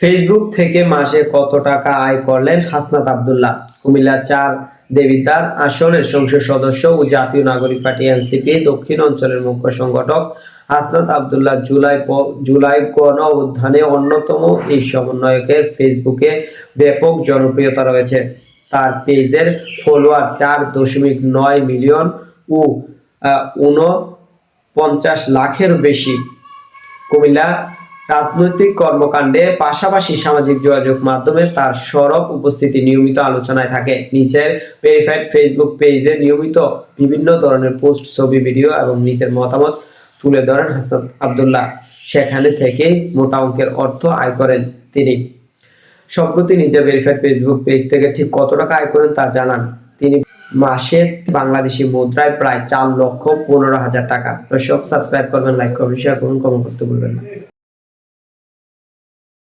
Facebook থেকে মাসে কত টাকা আয় করলেন হাসনাত আব্দুল্লাহ? কুমিল্লা ৪ দেবিদ্বার আসনের সংসদ সদস্য ও জাতীয় নাগরিক পার্টি এনসিপি দক্ষিণ অঞ্চলের মুখ্য সংগঠক হাসনাত আব্দুল্লাহ জুলাই গণ অভ্যুত্থানে অন্যতম এই সমন্বয়কের ফেসবুকে ব্যাপক জনপ্রিয়তা রয়েছে। তার পেজের ফলোয়ার ৪.৯ মিলিয়ন ও ৪৯ লাখের বেশি। কুমিল্লা রাজনৈতিক কর্মকাণ্ডে পাশাপাশি সামাজিক যোগাযোগ মাধ্যমে তার সরব উপস্থিতি নিয়মিত আলোচনায় থাকে। নিচের ভেরিফাইড ফেসবুক পেজে নিয়মিত বিভিন্ন ধরনের পোস্ট, ছবি, ভিডিও এবং নিজের মতামত তুলে ধরেন হাসনাত আব্দুল্লাহ। সেখানে থেকে মোটা অঙ্কের অর্থ আয় করেন তিনি। সম্প্রতি নিজের ভেরিফাইড ফেসবুক পেজ থেকে ঠিক কত টাকা আয় করেন তা জানান তিনি। মাসে বাংলাদেশি মুদ্রায় প্রায় ৪,১৫,০০০ টাকা। দর্শক, সাবস্ক্রাইব করবেন, লাইক করবেন, শেয়ার করুন, কমেন্ট করতে ভুলবেন না।